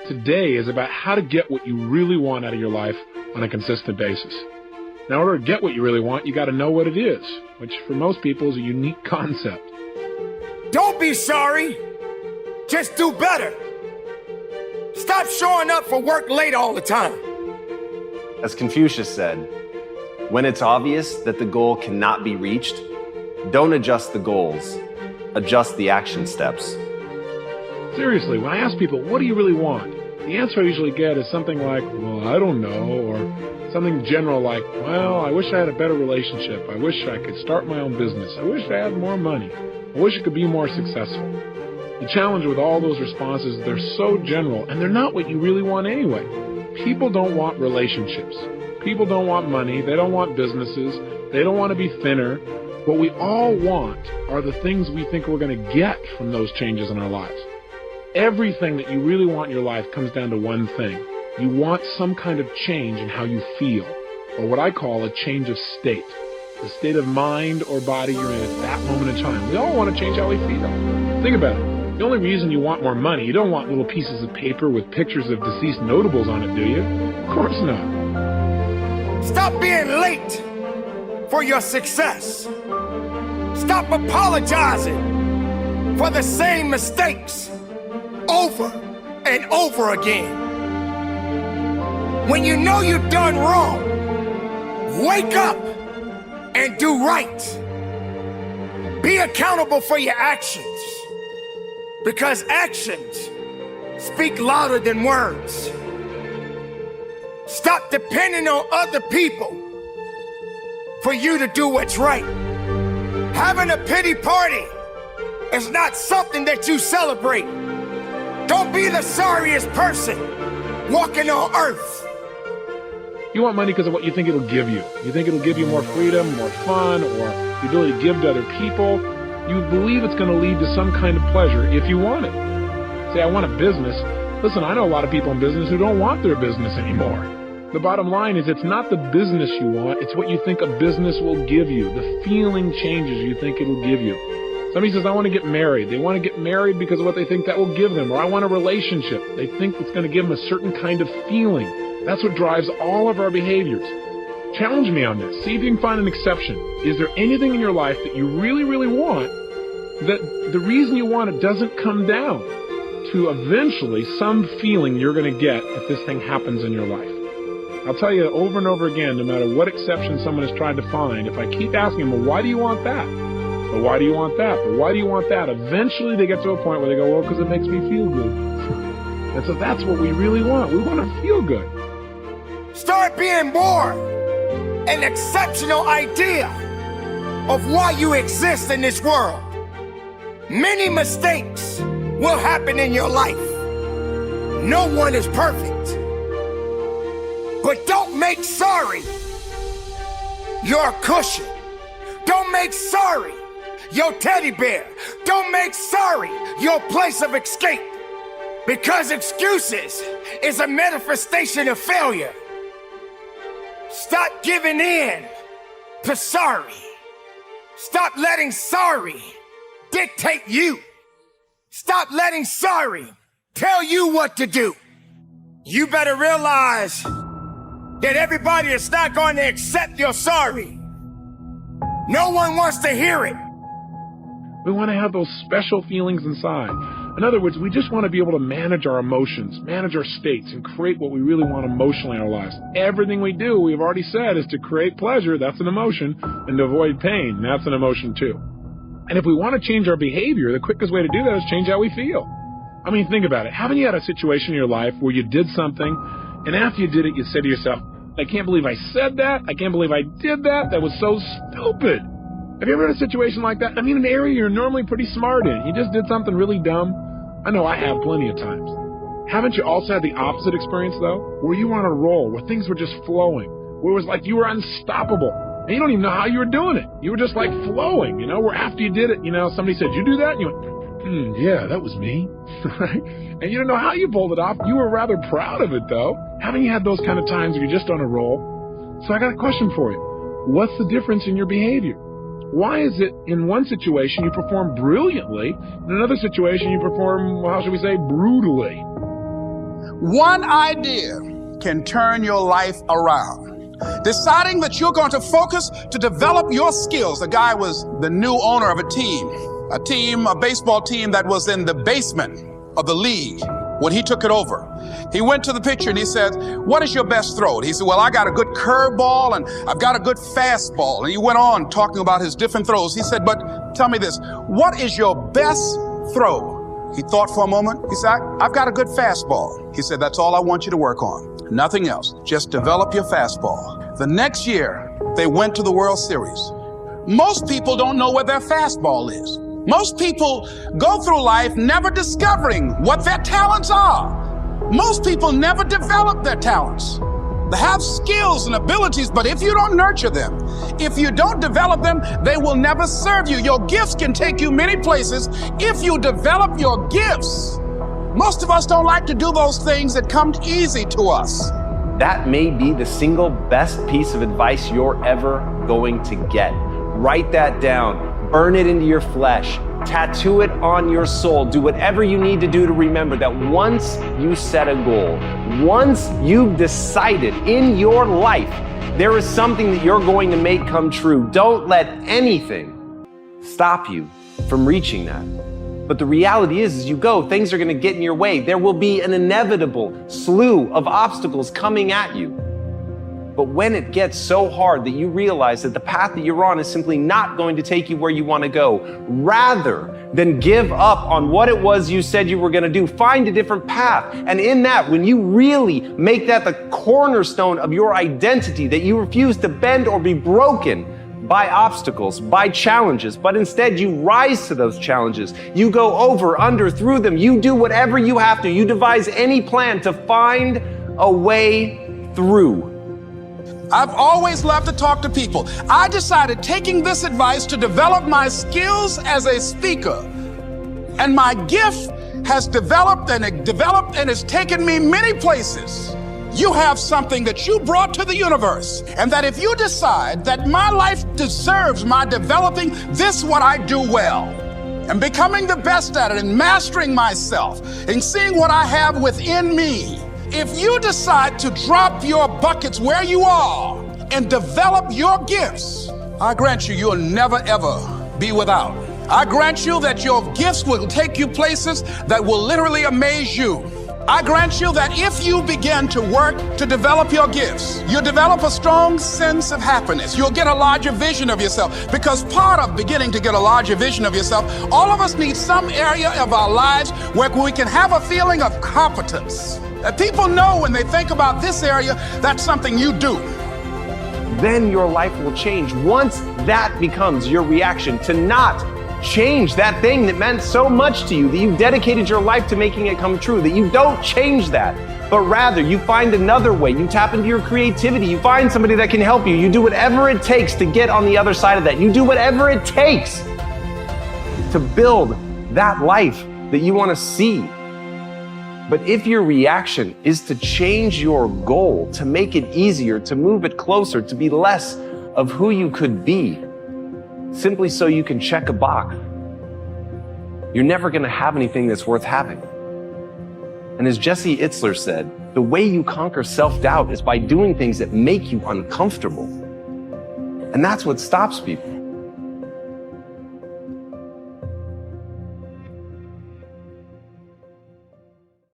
today is about how to get what you really want out of your life on a consistent basis. Now, in order to get what you really want, you got to know what it is, which for most people is a unique concept. Don't be sorry. Just do better. Stop showing up for work late all the time. As Confucius said, when it's obvious that the goal cannot be reached, don't adjust the goals, adjust the action steps. Seriously, when I ask people, what do you really want? The answer I usually get is something like, well, I don't know, or something general like, well, I wish I had a better relationship. I wish I could start my own business. I wish I had more money. I wish I could be more successful. The challenge with all those responses is they're so general, and they're not what you really want anyway. People don't want relationships. People don't want money. They don't want businesses. They don't want to be thinner. What we all want are the things we think we're going to get from those changes in our lives. Everything that you really want in your life comes down to one thing. You want some kind of change in how you feel, or what I call a change of state. The state of mind or body you're in at that moment in time. We all want to change how we feel. Think about it. The only reason you want more money, you don't want little pieces of paper with pictures of deceased notables on it, do you? Of course not. Stop being late for your success. Stop apologizing for the same mistakes over and over again. When you know you've done wrong, wake up and do right. Be accountable for your actions, because actions speak louder than words. Stop depending on other people for you to do what's right. Having a pity party is not something that you celebrate. Don't be the sorriest person walking on earth. You want money because of what you think it'll give you. You think it'll give you more freedom, more fun, or the ability to give to other people. You believe it's going to lead to some kind of pleasure if you want it. Say, I want a business. Listen, I know a lot of people in business who don't want their business anymore. The bottom line is it's not the business you want, it's what you think a business will give you, the feeling changes you think it'll give you. Somebody says, I want to get married. They want to get married because of what they think that will give them. Or I want a relationship. They think it's going to give them a certain kind of feeling. That's what drives all of our behaviors. Challenge me on this. See if you can find an exception. Is there anything in your life that you really, really want that the reason you want it doesn't come down to eventually some feeling you're going to get if this thing happens in your life? I'll tell you over and over again, no matter what exception someone has tried to find, if I keep asking them, well, why do you want that? But why do you want that? But why do you want that? Eventually they get to a point where they go, well, because it makes me feel good. And so that's what we really want. We want to feel good. Start being more an exceptional idea of why you exist in this world. Many mistakes will happen in your life. No one is perfect. But don't make sorry your cushion. Don't make sorry your teddy bear. Don't make sorry your place of escape. Because excuses is a manifestation of failure. Stop giving in to sorry. Stop letting sorry dictate you. Stop letting sorry tell you what to do. You better realize that everybody is not going to accept your sorry. No one wants to hear it. We want to have those special feelings inside. In other words, we just want to be able to manage our emotions, manage our states, and create what we really want emotionally in our lives. Everything we do, we've already said, is to create pleasure, that's an emotion, and to avoid pain, that's an emotion too. And if we want to change our behavior, the quickest way to do that is change how we feel. I mean, think about it. Haven't you had a situation in your life where you did something, and after you did it, you said to yourself, I can't believe I said that. I can't believe I did that. That was so stupid. Have you ever had a situation like that? I mean, an area you're normally pretty smart in. You just did something really dumb. I know I have plenty of times. Haven't you also had the opposite experience, though? Where you were on a roll, where things were just flowing, where it was like you were unstoppable. And you don't even know how you were doing it. You were just like flowing, where after you did it, somebody said, you do that? And you went, yeah, that was me. And you don't know how you pulled it off. You were rather proud of it, though. Haven't you had those kind of times where you're just on a roll? So I got a question for you. What's the difference in your behavior? Why is it in one situation you perform brilliantly, in another situation you perform, how should we say, brutally? One idea can turn your life around. Deciding that you're going to focus to develop your skills. The guy was the new owner of a baseball team that was in the basement of the league when he took it over. He went to the pitcher and he said, "What is your best throw?" And he said, "Well, I got a good curveball and I've got a good fastball." And he went on talking about his different throws. He said, "But tell me this, what is your best throw?" He thought for a moment. He said, "I've got a good fastball." He said, "That's all I want you to work on. Nothing else. Just develop your fastball." The next year, they went to the World Series. Most people don't know where their fastball is. Most people go through life never discovering what their talents are. Most people never develop their talents. They have skills and abilities, but if you don't nurture them, if you don't develop them, they will never serve you. Your gifts can take you many places if you develop your gifts. Most of us don't like to do those things that come easy to us. That may be the single best piece of advice you're ever going to get. Write that down, burn it into your flesh, tattoo it on your soul, do whatever you need to do to remember that once you set a goal, once you've decided in your life, there is something that you're going to make come true. Don't let anything stop you from reaching that. But the reality is, as you go, things are going to get in your way. There will be an inevitable slew of obstacles coming at you. But when it gets so hard that you realize that the path that you're on is simply not going to take you where you want to go, rather than give up on what it was you said you were going to do, find a different path. And in that, when you really make that the cornerstone of your identity, that you refuse to bend or be broken by obstacles, by challenges, but instead you rise to those challenges. You go over, under, through them. You do whatever you have to. You devise any plan to find a way through. I've always loved to talk to people. I decided, taking this advice, to develop my skills as a speaker. And my gift has developed and it's taken me many places. You have something that you brought to the universe, and that if you decide that my life deserves my developing this, what I do well, and becoming the best at it, and mastering myself, and seeing what I have within me, if you decide to drop your buckets where you are and develop your gifts, I grant you, you'll never ever be without. I grant you that your gifts will take you places that will literally amaze you. I grant you that if you begin to work to develop your gifts, you'll develop a strong sense of happiness. You'll get a larger vision of yourself, because part of beginning to get a larger vision of yourself, all of us need some area of our lives where we can have a feeling of competence. That people know when they think about this area, that's something you do. Then your life will change. Once that becomes your reaction to not change that thing that meant so much to you, that you dedicated your life to making it come true, that you don't change that, but rather you find another way. You tap into your creativity. You find somebody that can help you. You do whatever it takes to get on the other side of that. You do whatever it takes to build that life that you want to see. But if your reaction is to change your goal, to make it easier, to move it closer, to be less of who you could be, simply so you can check a box, you're never going to have anything that's worth having. And as Jesse Itzler said, the way you conquer self-doubt is by doing things that make you uncomfortable. And that's what stops people.